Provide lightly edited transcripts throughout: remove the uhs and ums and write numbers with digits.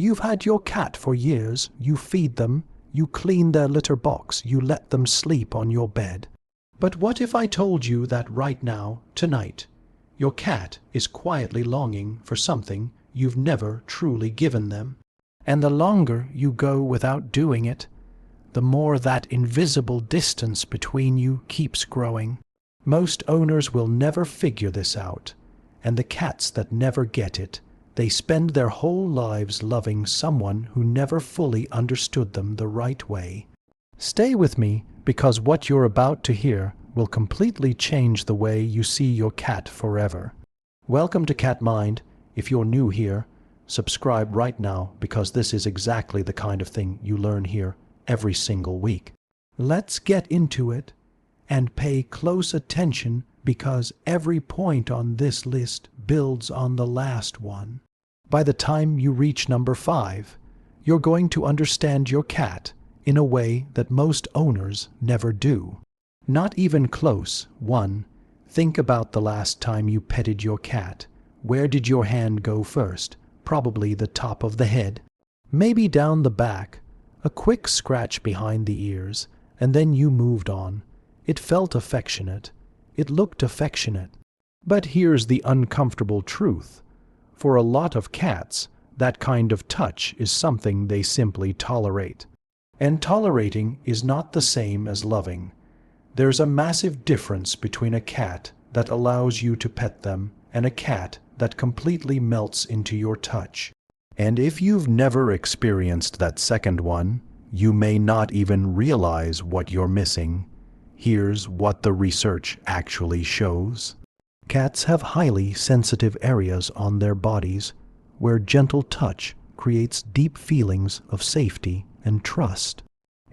You've had your cat for years, you feed them, you clean their litter box, you let them sleep on your bed. But what if I told you that right now, tonight, your cat is quietly longing for something you've never truly given them? And the longer you go without doing it, the more that invisible distance between you keeps growing. Most owners will never figure this out, and the cats that never get it, they spend their whole lives loving someone who never fully understood them the right way. Stay with me, because what you're about to hear will completely change the way you see your cat forever. Welcome to Cat Mind. If you're new here, subscribe right now, because this is exactly the kind of thing you learn here every single week. Let's get into it and pay close attention, because every point on this list builds on the last one. By the time you reach number 5, you're going to understand your cat in a way that most owners never do. Not even close. 1. Think about the last time you petted your cat. Where did your hand go first? Probably the top of the head. Maybe down the back. A quick scratch behind the ears, and then you moved on. It felt affectionate. It looked affectionate. But here's the uncomfortable truth. For a lot of cats, that kind of touch is something they simply tolerate. And tolerating is not the same as loving. There's a massive difference between a cat that allows you to pet them and a cat that completely melts into your touch. And if you've never experienced that second one, you may not even realize what you're missing. Here's what the research actually shows. Cats have highly sensitive areas on their bodies where gentle touch creates deep feelings of safety and trust.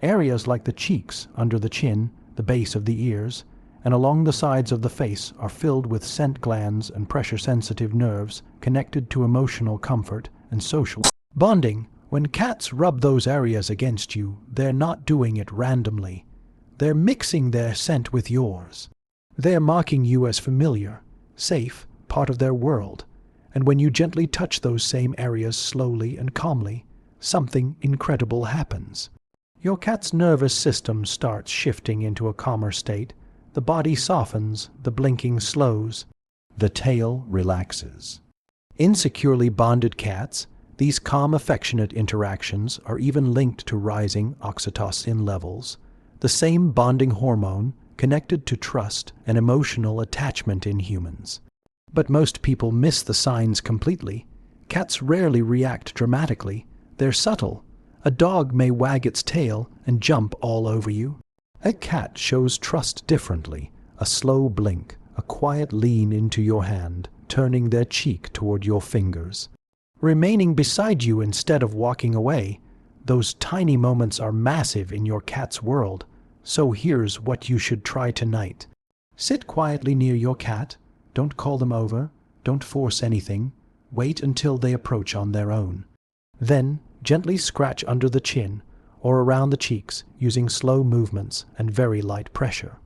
Areas like the cheeks, under the chin, the base of the ears, and along the sides of the face are filled with scent glands and pressure-sensitive nerves connected to emotional comfort and social bonding. When cats rub those areas against you, they're not doing it randomly. They're mixing their scent with yours. They're marking you as familiar, safe, part of their world. And when you gently touch those same areas slowly and calmly, something incredible happens. Your cat's nervous system starts shifting into a calmer state. The body softens, the blinking slows, the tail relaxes. In securely bonded cats, these calm, affectionate interactions are even linked to rising oxytocin levels, the same bonding hormone connected to trust and emotional attachment in humans. But most people miss the signs completely. Cats rarely react dramatically. They're subtle. A dog may wag its tail and jump all over you. A cat shows trust differently. A slow blink, a quiet lean into your hand, turning their cheek toward your fingers, remaining beside you instead of walking away. Those tiny moments are massive in your cat's world. So here's what you should try tonight. Sit quietly near your cat. Don't call them over. Don't force anything. Wait until they approach on their own. Then gently scratch under the chin or around the cheeks using slow movements and very light pressure.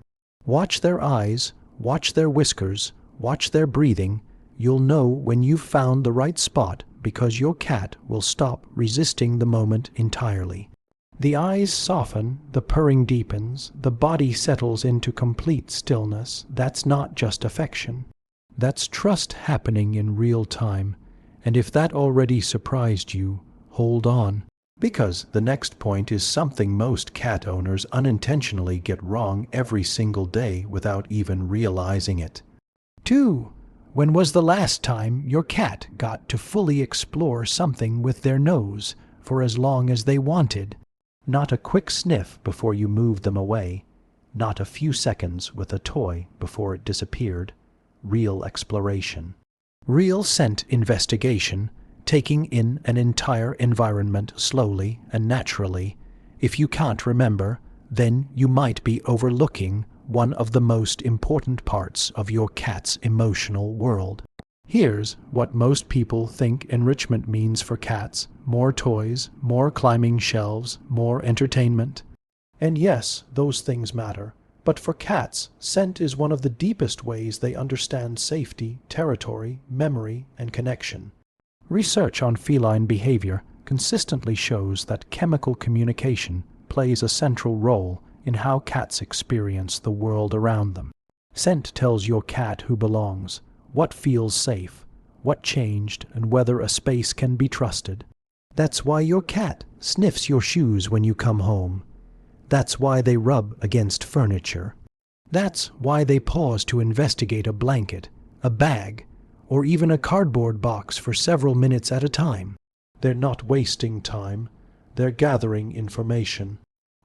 Watch their eyes, watch their whiskers, watch their breathing. You'll know when you've found the right spot, because your cat will stop resisting the moment entirely. The eyes soften, the purring deepens, the body settles into complete stillness. That's not just affection. That's trust happening in real time. And if that already surprised you, hold on. Because the next point is something most cat owners unintentionally get wrong every single day without even realizing it. 2. When was the last time your cat got to fully explore something with their nose for as long as they wanted? Not a quick sniff before you moved them away. Not a few seconds with a toy before it disappeared. Real exploration. Real scent investigation, taking in an entire environment slowly and naturally. If you can't remember, then you might be overlooking one of the most important parts of your cat's emotional world. Here's what most people think enrichment means for cats: more toys, more climbing shelves, more entertainment. And yes, those things matter. But for cats, scent is one of the deepest ways they understand safety, territory, memory, and connection. Research on feline behavior consistently shows that chemical communication plays a central role in how cats experience the world around them. Scent tells your cat who belongs, what feels safe, what changed, and whether a space can be trusted. That's why your cat sniffs your shoes when you come home. That's why they rub against furniture. That's why they pause to investigate a blanket, a bag, or even a cardboard box for several minutes at a time. They're not wasting time. They're gathering information.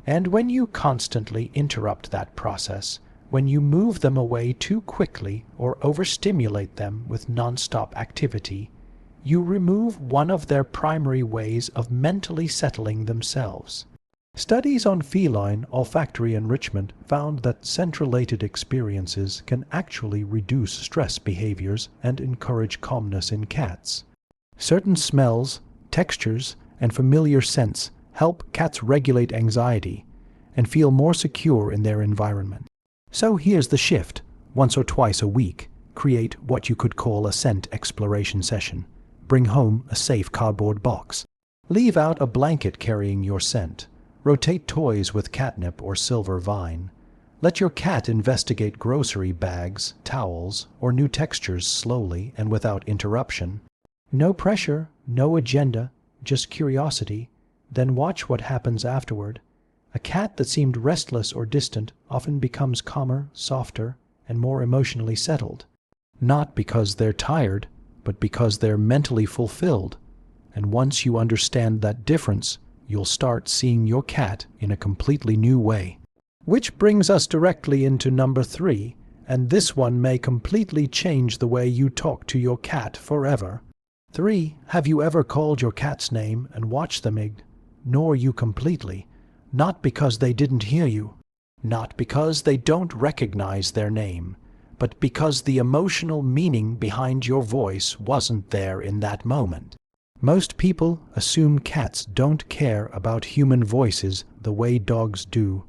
And when you constantly interrupt that process, when you move them away too quickly or overstimulate them with nonstop activity, you remove one of their primary ways of mentally settling themselves. Studies on feline olfactory enrichment found that scent-related experiences can actually reduce stress behaviors and encourage calmness in cats. Certain smells, textures, and familiar scents help cats regulate anxiety and feel more secure in their environment. So here's the shift. Once or twice a week, create what you could call a scent exploration session. Bring home a safe cardboard box. Leave out a blanket carrying your scent. Rotate toys with catnip or silver vine. Let your cat investigate grocery bags, towels, or new textures slowly and without interruption. No pressure, no agenda, just curiosity. Then watch what happens afterward. A cat that seemed restless or distant often becomes calmer, softer, and more emotionally settled. Not because they're tired, but because they're mentally fulfilled. And once you understand that difference, you'll start seeing your cat in a completely new way. Which brings us directly into number 3, and this one may completely change the way you talk to your cat forever. 3. Have you ever called your cat's name and watched them ignore you completely? Not because they didn't hear you, not because they don't recognize their name, but because the emotional meaning behind your voice wasn't there in that moment. Most people assume cats don't care about human voices the way dogs do,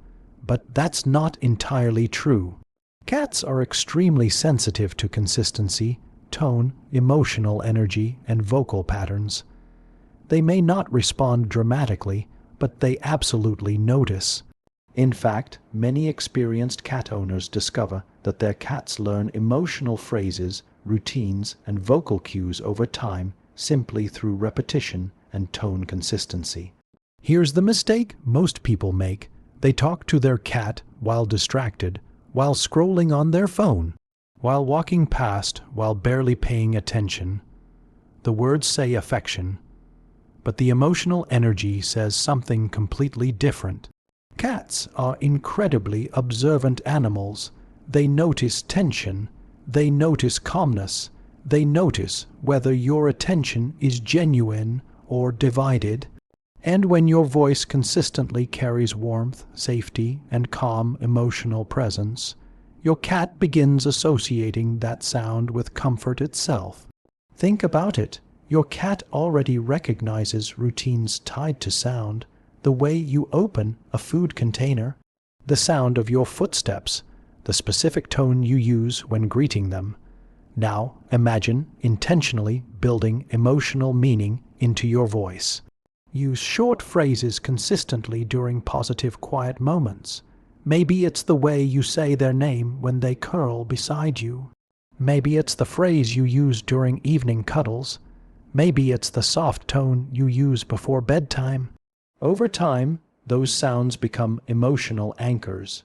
but that's not entirely true. Cats are extremely sensitive to consistency, tone, emotional energy, and vocal patterns. They may not respond dramatically, but they absolutely notice. In fact, many experienced cat owners discover that their cats learn emotional phrases, routines, and vocal cues over time simply through repetition and tone consistency. Here's the mistake most people make. They talk to their cat while distracted, while scrolling on their phone, while walking past, while barely paying attention. The words say affection, but the emotional energy says something completely different. Cats are incredibly observant animals. They notice tension. They notice calmness. They notice whether your attention is genuine or divided. And when your voice consistently carries warmth, safety, and calm emotional presence, your cat begins associating that sound with comfort itself. Think about it. Your cat already recognizes routines tied to sound, the way you open a food container, the sound of your footsteps, the specific tone you use when greeting them. Now imagine intentionally building emotional meaning into your voice. Use short phrases consistently during positive, quiet moments. Maybe it's the way you say their name when they curl beside you. Maybe it's the phrase you use during evening cuddles. Maybe it's the soft tone you use before bedtime. Over time, those sounds become emotional anchors.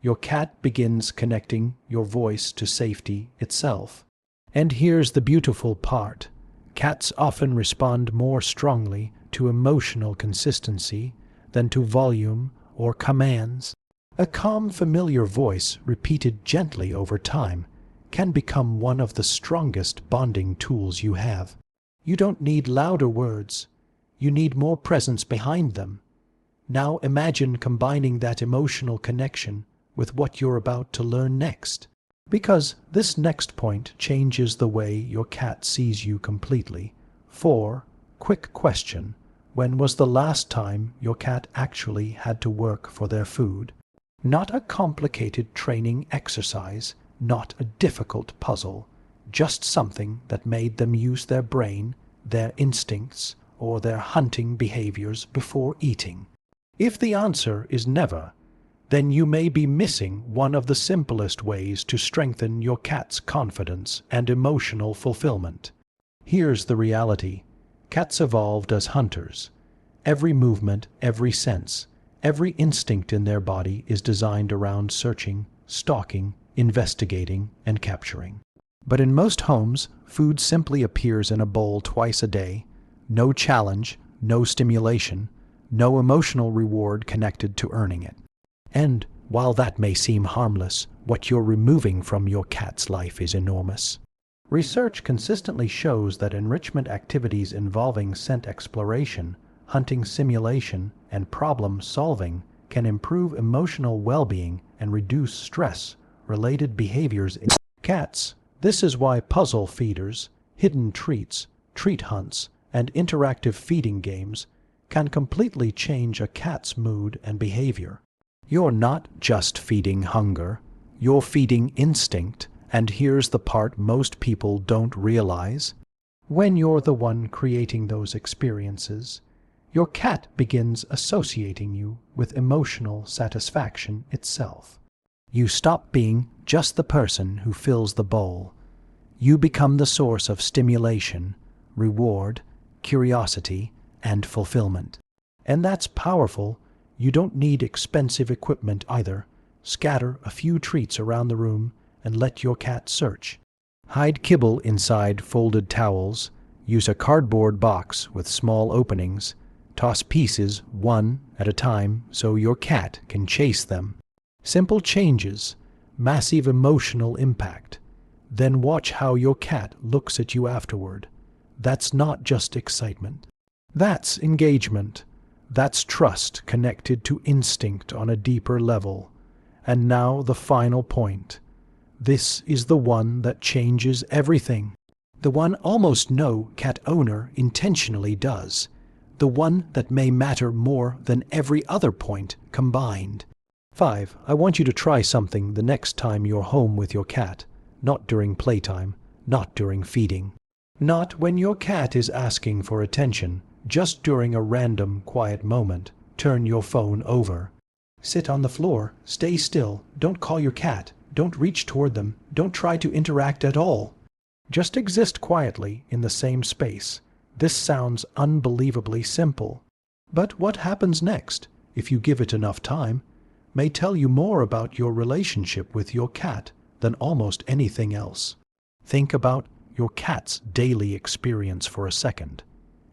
Your cat begins connecting your voice to safety itself. And here's the beautiful part. Cats often respond more strongly to emotional consistency than to volume or commands. A calm, familiar voice, repeated gently over time, can become one of the strongest bonding tools you have. You don't need louder words. You need more presence behind them. Now imagine combining that emotional connection with what you're about to learn next. Because this next point changes the way your cat sees you completely. 4. Quick question. When was the last time your cat actually had to work for their food? Not a complicated training exercise, not a difficult puzzle, just something that made them use their brain, their instincts, or their hunting behaviors before eating? If the answer is never, then you may be missing one of the simplest ways to strengthen your cat's confidence and emotional fulfillment. Here's the reality. Cats evolved as hunters. Every movement, every sense, every instinct in their body is designed around searching, stalking, investigating, and capturing. But in most homes, food simply appears in a bowl twice a day. No challenge, no stimulation, no emotional reward connected to earning it. And while that may seem harmless, what you're removing from your cat's life is enormous. Research consistently shows that enrichment activities involving scent exploration, hunting simulation, and problem solving can improve emotional well-being and reduce stress-related behaviors in cats. This is why puzzle feeders, hidden treats, treat hunts, and interactive feeding games can completely change a cat's mood and behavior. You're not just feeding hunger, you're feeding instinct, and here's the part most people don't realize. When you're the one creating those experiences, your cat begins associating you with emotional satisfaction itself. You stop being just the person who fills the bowl. You become the source of stimulation, reward, curiosity, and fulfillment. And that's powerful. You don't need expensive equipment either. Scatter a few treats around the room and let your cat search. Hide kibble inside folded towels. Use a cardboard box with small openings. Toss pieces one at a time so your cat can chase them. Simple changes, massive emotional impact. Then watch how your cat looks at you afterward. That's not just excitement. That's engagement. That's trust connected to instinct on a deeper level. And now the final point. This is the one that changes everything. The one almost no cat owner intentionally does. The one that may matter more than every other point combined. 5. I want you to try something the next time you're home with your cat. Not during playtime, not during feeding. Not when your cat is asking for attention. Just during a random, quiet moment, turn your phone over. Sit on the floor, stay still, don't call your cat, don't reach toward them, don't try to interact at all. Just exist quietly in the same space. This sounds unbelievably simple. But what happens next, if you give it enough time, may tell you more about your relationship with your cat than almost anything else. Think about your cat's daily experience for a second.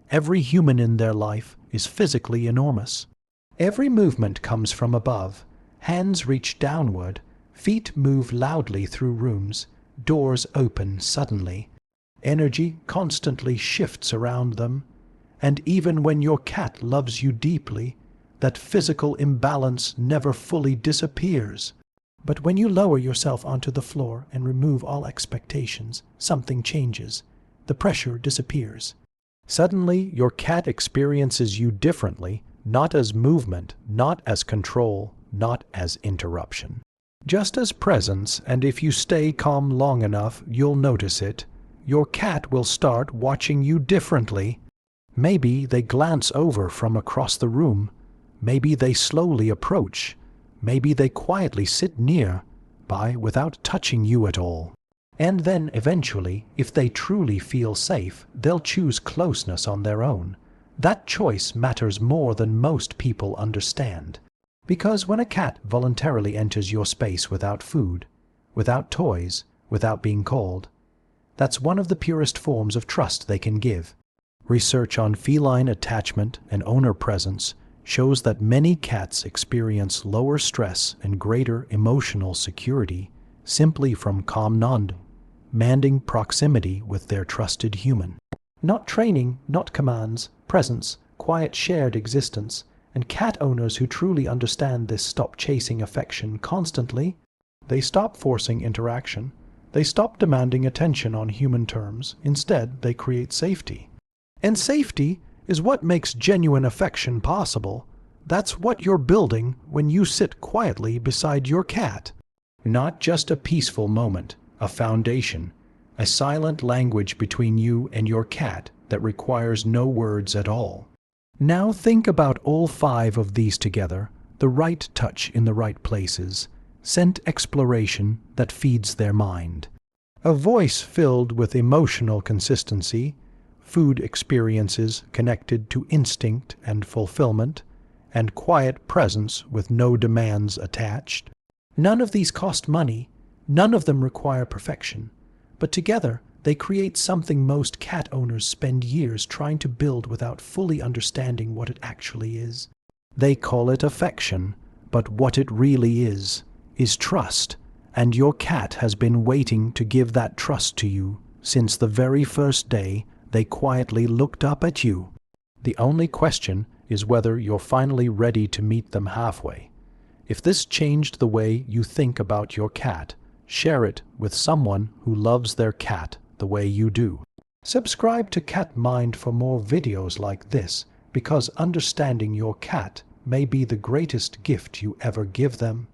Every human in their life is physically enormous. Every movement comes from above. Hands reach downward. Feet move loudly through rooms. Doors open suddenly. Energy constantly shifts around them. And even when your cat loves you deeply, that physical imbalance never fully disappears. But when you lower yourself onto the floor and remove all expectations, something changes. The pressure disappears. Suddenly, your cat experiences you differently, not as movement, not as control, not as interruption. Just as presence, and if you stay calm long enough, you'll notice it. Your cat will start watching you differently. Maybe they glance over from across the room. Maybe they slowly approach. Maybe they quietly sit near by without touching you at all. And then eventually, if they truly feel safe, they'll choose closeness on their own. That choice matters more than most people understand. Because when a cat voluntarily enters your space without food, without toys, without being called, that's one of the purest forms of trust they can give. Research on feline attachment and owner presence shows that many cats experience lower stress and greater emotional security simply from calm non-demanding proximity with their trusted human. Not training, not commands, presence, quiet shared existence, and cat owners who truly understand this stop chasing affection constantly. They stop forcing interaction. They stop demanding attention on human terms. Instead, they create safety. And safety is what makes genuine affection possible. That's what you're building when you sit quietly beside your cat. Not just a peaceful moment, a foundation, a silent language between you and your cat that requires no words at all. Now think about all 5 of these together: the right touch in the right places, scent exploration that feeds their mind, a voice filled with emotional consistency, food experiences connected to instinct and fulfillment, and quiet presence with no demands attached. None of these cost money, none of them require perfection, but together they create something most cat owners spend years trying to build without fully understanding what it actually is. They call it affection, but what it really is trust, and your cat has been waiting to give that trust to you since the very first day they quietly looked up at you. The only question is whether you're finally ready to meet them halfway. If this changed the way you think about your cat, share it with someone who loves their cat the way you do. Subscribe to Cat Mind for more videos like this, because understanding your cat may be the greatest gift you ever give them.